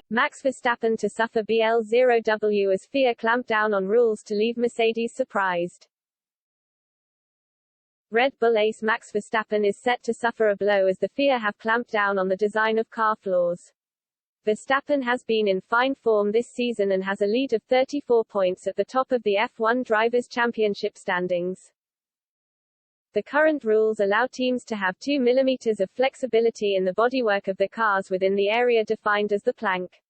Max Verstappen to suffer bl0w as FIA clamp down on rules to leave Mercedes surprised. Red Bull ace Max Verstappen is set to suffer a blow as the FIA have clamped down on the design of car floors. Verstappen has been in fine form this season and has a lead of 34 points at the top of the F1 Drivers' Championship standings. The current rules allow teams to have 2 mm of flexibility in the bodywork of the cars within the area defined as the plank.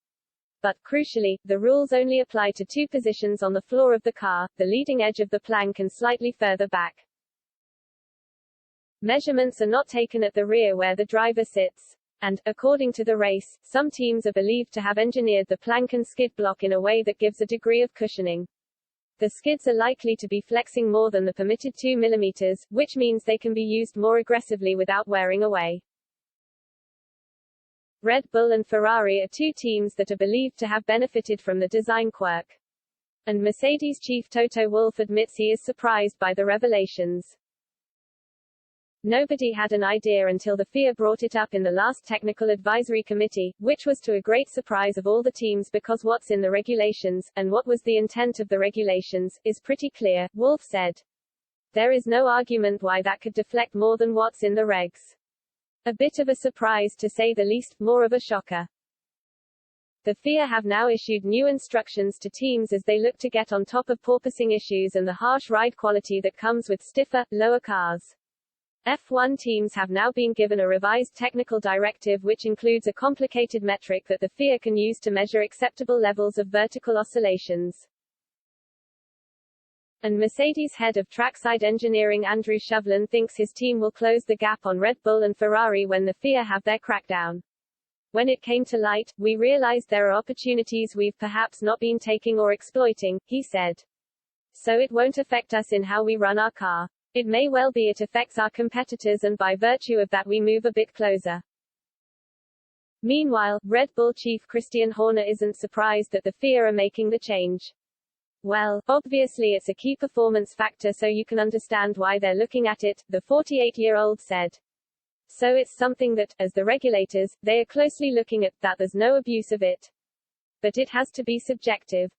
But, crucially, the rules only apply to 2 positions on the floor of the car, the leading edge of the plank and slightly further back. Measurements are not taken at the rear where the driver sits. And, according to the race, some teams are believed to have engineered the plank and skid block in a way that gives a degree of cushioning. The skids are likely to be flexing more than the permitted 2 mm, which means they can be used more aggressively without wearing away. Red Bull and Ferrari are 2 teams that are believed to have benefited from the design quirk. And Mercedes chief Toto Wolff admits he is surprised by the revelations. Nobody had an idea until the FIA brought it up in the last Technical Advisory Committee, which was to a great surprise of all the teams because what's in the regulations, and what was the intent of the regulations, is pretty clear, Wolff said. There is no argument why that could deflect more than what's in the regs. A bit of a surprise to say the least, more of a shocker. The FIA have now issued new instructions to teams as they look to get on top of porpoising issues and the harsh ride quality that comes with stiffer, lower cars. F1 teams have now been given a revised technical directive which includes a complicated metric that the FIA can use to measure acceptable levels of vertical oscillations. And Mercedes head of trackside engineering Andrew Shovlin thinks his team will close the gap on Red Bull and Ferrari when the FIA have their crackdown. When it came to light, we realized there are opportunities we've perhaps not been taking or exploiting, he said. So it won't affect us in how we run our car. It may well be it affects our competitors and by virtue of that we move a bit closer. Meanwhile, Red Bull chief Christian Horner isn't surprised that the FIA are making the change. Well, obviously it's a key performance factor so you can understand why they're looking at it, the 48-year-old said. So it's something that, as the regulators, they are closely looking at, that there's no abuse of it. But it has to be subjective.